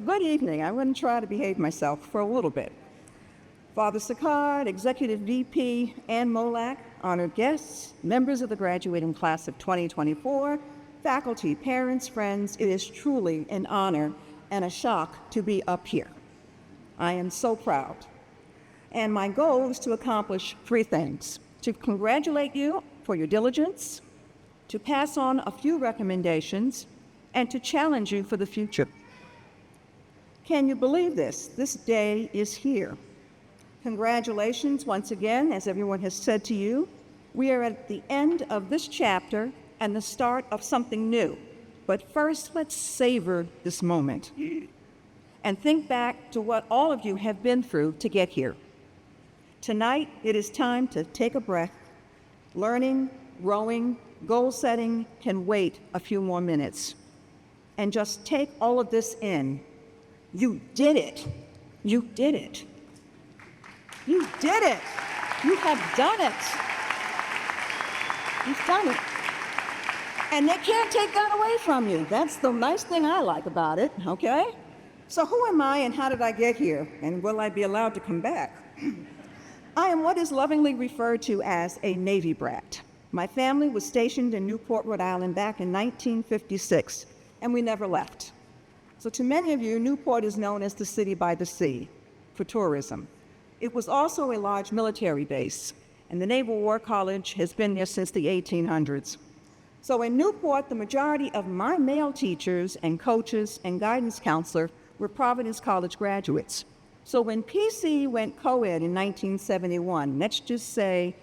good evening. I'm going to try to behave myself for a little bit. Father Sicard, Executive VP Ann Molak, honored guests, members of the graduating class of 2024, faculty, parents, friends, it is truly an honor and a shock to be up here. I am so proud. And my goal is to accomplish three things: to congratulate you for your diligence, to pass on a few recommendations, and to challenge you for the future. Can you believe this? This day is here. Congratulations once again, as everyone has said to you. We are at the end of this chapter and the start of something new. But first, let's savor this moment and think back to what all of you have been through to get here. Tonight, it is time to take a breath. Learning, growing, goal setting can wait a few more minutes. And just take all of this in. You did it. You did it. You did it. You have done it. You've done it. And they can't take that away from you. That's the nice thing I like about it, okay? So who am I and how did I get here? And will I be allowed to come back? I am what is lovingly referred to as a Navy brat. My family was stationed in Newport, Rhode Island back in 1956, and we never left. So to many of you, Newport is known as the city by the sea for tourism. It was also a large military base, and the Naval War College has been there since the 1800s. So in Newport, the majority of my male teachers and coaches and guidance counselor were Providence College graduates. So when PC went co-ed in 1971, let's just say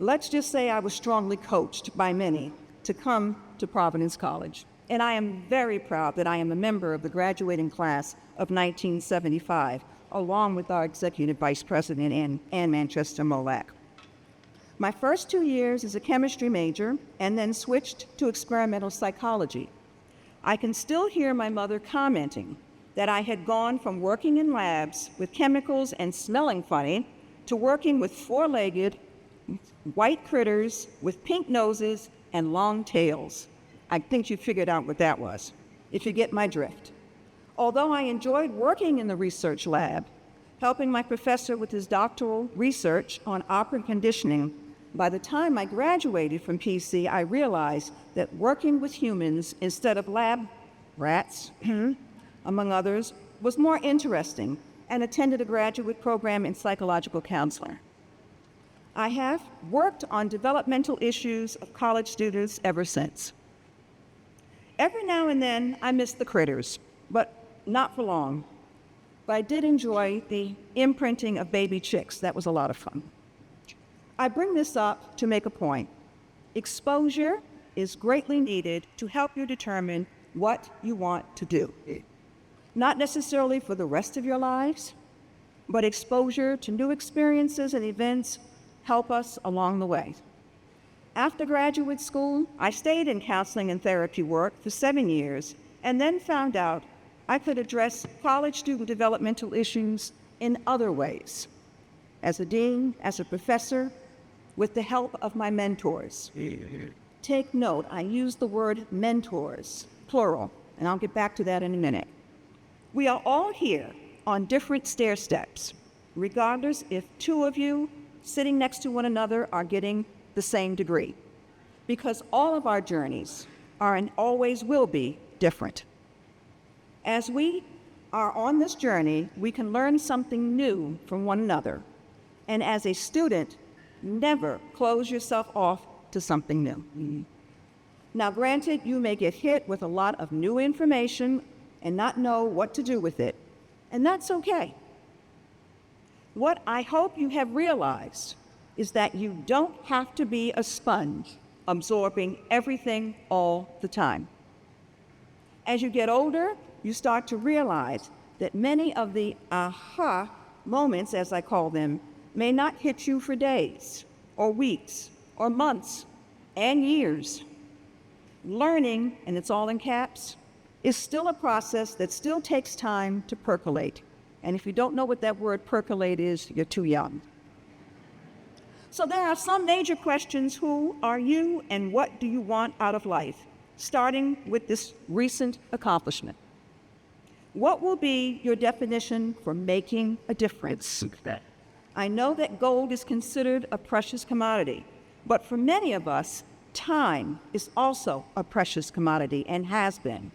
I was strongly coached by many to come to Providence College. And I am very proud that I am a member of the graduating class of 1975, along with our Executive Vice President, Ann Manchester Molak. My first 2 years as a chemistry major and then switched to experimental psychology. I can still hear my mother commenting that I had gone from working in labs with chemicals and smelling funny to working with four-legged white critters with pink noses and long tails. I think you figured out what that was, if you get my drift. Although I enjoyed working in the research lab, helping my professor with his doctoral research on operant conditioning, by the time I graduated from PC, I realized that working with humans instead of lab rats, among others, was more interesting, and attended a graduate program in psychological counseling. I have worked on developmental issues of college students ever since. Every now and then, I miss the critters, but not for long. But I did enjoy the imprinting of baby chicks. That was a lot of fun. I bring this up to make a point. Exposure is greatly needed to help you determine what you want to do. Not necessarily for the rest of your lives, but exposure to new experiences and events help us along the way. After graduate school, I stayed in counseling and therapy work for 7 years and then found out I could address college student developmental issues in other ways. As a dean, as a professor, with the help of my mentors. Take note, I use the word mentors, plural, and I'll get back to that in a minute. We are all here on different stair steps, regardless if two of you sitting next to one another are getting the same degree, because all of our journeys are and always will be different. As we are on this journey, we can learn something new from one another. And as a student, never close yourself off to something new. Now, granted, you may get hit with a lot of new information and not know what to do with it, and that's okay. What I hope you have realized is that you don't have to be a sponge absorbing everything all the time. As you get older, you start to realize that many of the aha moments, as I call them, may not hit you for days or weeks or months and years. Learning, and it's all in caps, is still a process that still takes time to percolate. And if you don't know what that word percolate is, you're too young. So there are some major questions. Who are you and what do you want out of life? Starting with this recent accomplishment. What will be your definition for making a difference? I know that gold is considered a precious commodity, but for many of us, time is also a precious commodity and has been.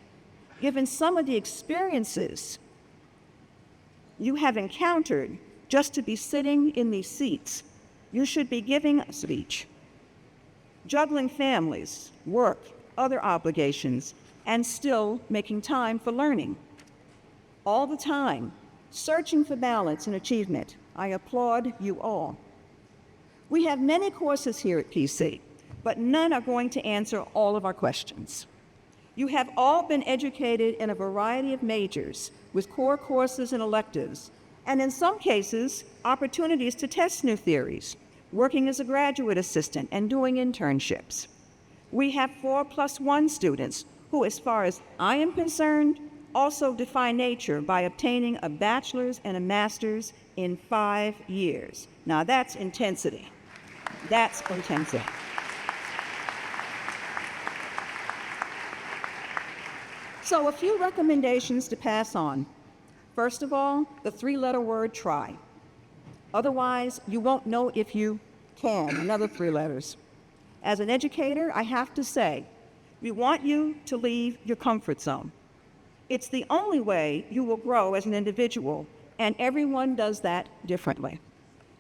Given some of the experiences you have encountered just to be sitting in these seats, you should be giving a speech. Juggling families, work, other obligations, and still making time for learning. All the time, searching for balance and achievement. I applaud you all. We have many courses here at PC, but none are going to answer all of our questions. You have all been educated in a variety of majors with core courses and electives, and in some cases, opportunities to test new theories, working as a graduate assistant and doing internships. We have 4+1 students who, as far as I am concerned, also define nature by obtaining a bachelor's and a master's in 5 years. Now that's intensity. That's intensity. So a few recommendations to pass on. First of all, the 3-letter word try. Otherwise, you won't know if you can, another 3 letters. As an educator, I have to say, we want you to leave your comfort zone. It's the only way you will grow as an individual, and everyone does that differently.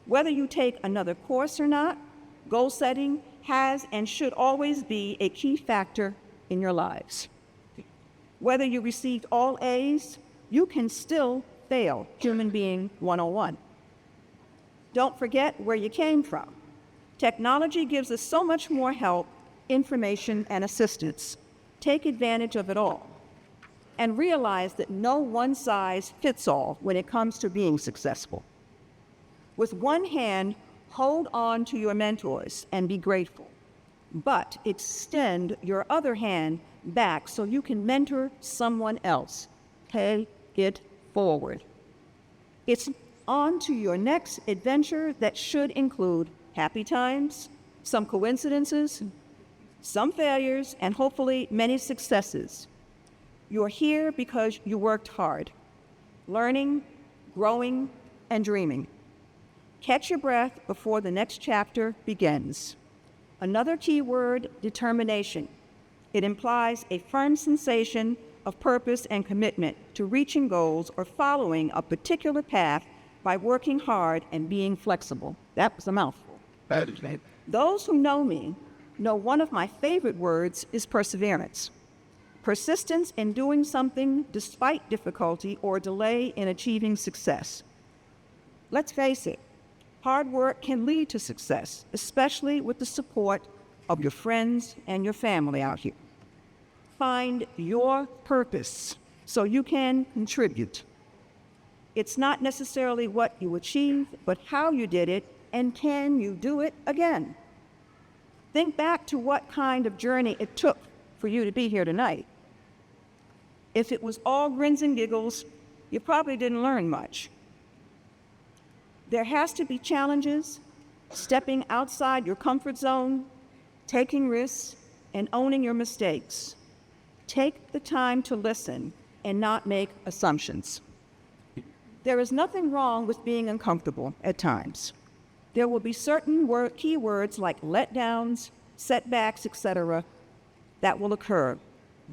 Whether you take another course or not, goal setting has and should always be a key factor in your lives. Whether you received all A's, you can still fail Human Being 101. Don't forget where you came from. Technology gives us so much more help, information, and assistance. Take advantage of it all. And realize that no one size fits all when it comes to being successful. With one hand, hold on to your mentors and be grateful, but extend your other hand back so you can mentor someone else. Pay it forward. It's on to your next adventure that should include happy times, some coincidences, some failures, and hopefully many successes. You're here because you worked hard, learning, growing, and dreaming. Catch your breath before the next chapter begins. Another key word, determination. It implies a firm sensation of purpose and commitment to reaching goals or following a particular path by working hard and being flexible. That was a mouthful. Those who know me know one of my favorite words is perseverance. Persistence in doing something despite difficulty or delay in achieving success. Let's face it, hard work can lead to success, especially with the support of your friends and your family out here. Find your purpose so you can contribute. It's not necessarily what you achieved, but how you did it, and can you do it again? Think back to what kind of journey it took for you to be here tonight. If it was all grins and giggles, you probably didn't learn much. There has to be challenges, stepping outside your comfort zone, taking risks, and owning your mistakes. Take the time to listen and not make assumptions. There is nothing wrong with being uncomfortable at times. There will be certain key words like letdowns, setbacks, etc., that will occur.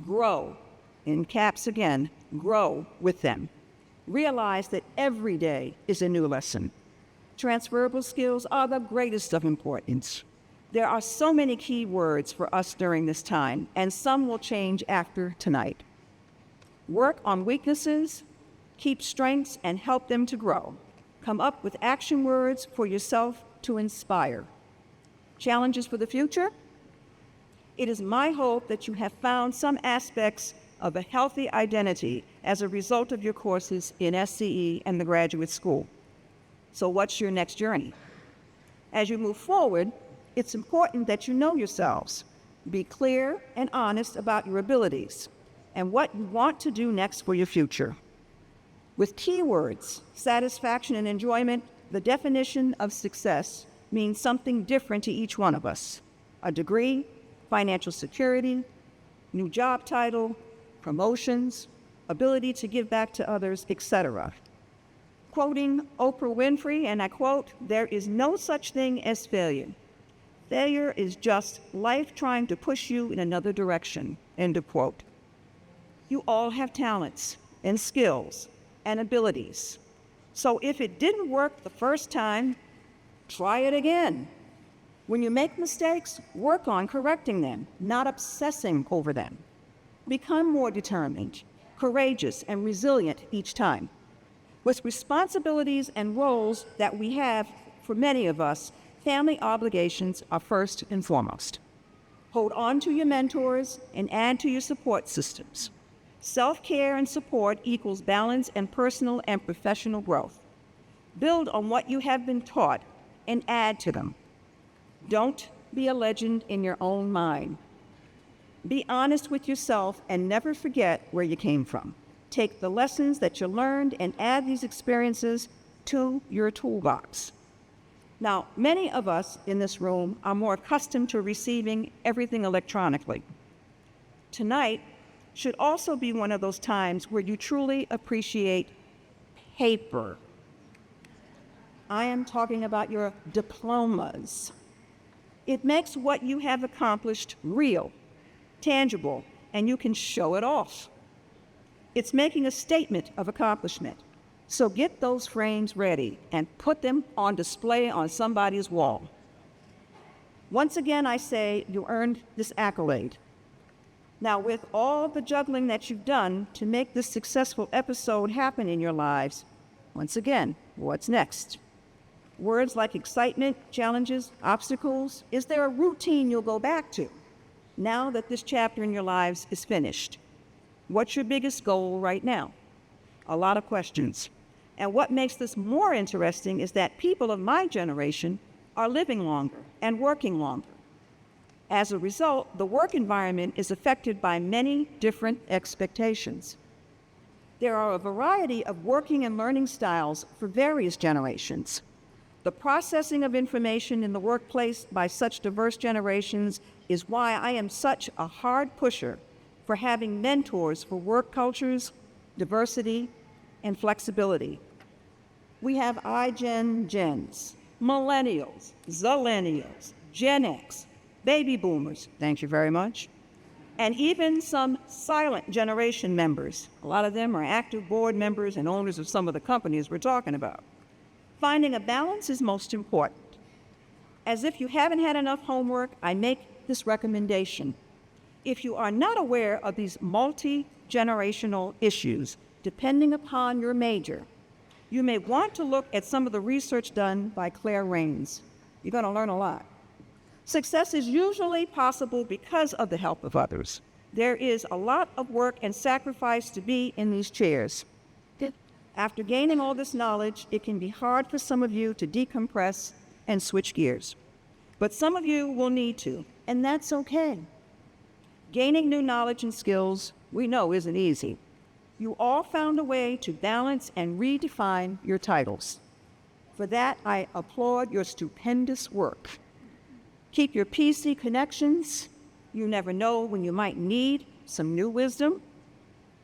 Grow, in caps again, grow with them. Realize that every day is a new lesson. Transferable skills are the greatest of importance. There are so many key words for us during this time, and some will change after tonight. Work on weaknesses, keep strengths, and help them to grow. Come up with action words for yourself to inspire. Challenges for the future? It is my hope that you have found some aspects of a healthy identity as a result of your courses in SCE and the graduate school. So what's your next journey? As you move forward, it's important that you know yourselves. Be clear and honest about your abilities and what you want to do next for your future. With keywords, satisfaction and enjoyment, the definition of success means something different to each one of us. A degree, financial security, new job title, promotions, ability to give back to others, etc. Quoting Oprah Winfrey, and I quote, "There is no such thing as failure. Failure is just life trying to push you in another direction," end of quote. You all have talents and skills and abilities. So if it didn't work the first time, try it again. When you make mistakes, work on correcting them, not obsessing over them. Become more determined, courageous, and resilient each time. With responsibilities and roles that we have, for many of us, family obligations are first and foremost. Hold on to your mentors and add to your support systems. Self-care and support equals balance and personal and professional growth. Build on what you have been taught and add to them. Don't be a legend in your own mind. Be honest with yourself and never forget where you came from. Take the lessons that you learned and add these experiences to your toolbox. Now, many of us in this room are more accustomed to receiving everything electronically. Tonight should also be one of those times where you truly appreciate paper. I am talking about your diplomas. It makes what you have accomplished real, tangible, and you can show it off. It's making a statement of accomplishment. So get those frames ready and put them on display on somebody's wall. Once again, I say you earned this accolade. Now, with all the juggling that you've done to make this successful episode happen in your lives, once again, what's next? Words like excitement, challenges, obstacles. Is there a routine you'll go back to now that this chapter in your lives is finished? What's your biggest goal right now? A lot of questions. And what makes this more interesting is that people of my generation are living longer and working longer. As a result, the work environment is affected by many different expectations. There are a variety of working and learning styles for various generations. The processing of information in the workplace by such diverse generations is why I am such a hard pusher for having mentors for work cultures, diversity, and flexibility. We have Gens, millennials, zillennials, Gen X, baby boomers, thank you very much, and even some silent generation members. A lot of them are active board members and owners of some of the companies we're talking about. Finding a balance is most important. As if you haven't had enough homework, I make this recommendation. If you are not aware of these multi-generational issues, depending upon your major, you may want to look at some of the research done by Claire Rains. You're going to learn a lot. Success is usually possible because of the help of others. There is a lot of work and sacrifice to be in these chairs. After gaining all this knowledge, it can be hard for some of you to decompress and switch gears. But some of you will need to, and that's okay. Gaining new knowledge and skills, we know, isn't easy. You all found a way to balance and redefine your titles. For that, I applaud your stupendous work. Keep your PC connections. You never know when you might need some new wisdom.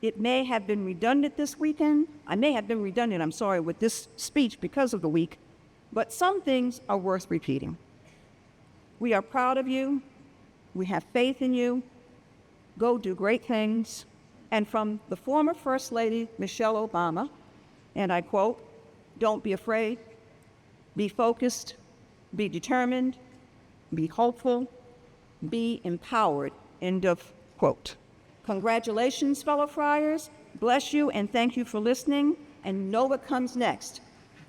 It may have been redundant this weekend. I may have been redundant, I'm sorry, with this speech because of the week, but some things are worth repeating. We are proud of you. We have faith in you. Go do great things. And from the former First Lady, Michelle Obama, and I quote, "Don't be afraid, be focused, be determined, be hopeful, be empowered," end of quote. Congratulations, fellow Friars. Bless you and thank you for listening. And know what comes next.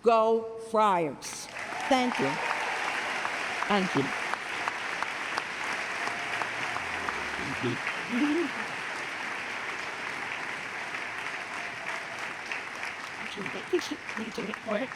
Go Friars. Thank you. Thank you. Thank you.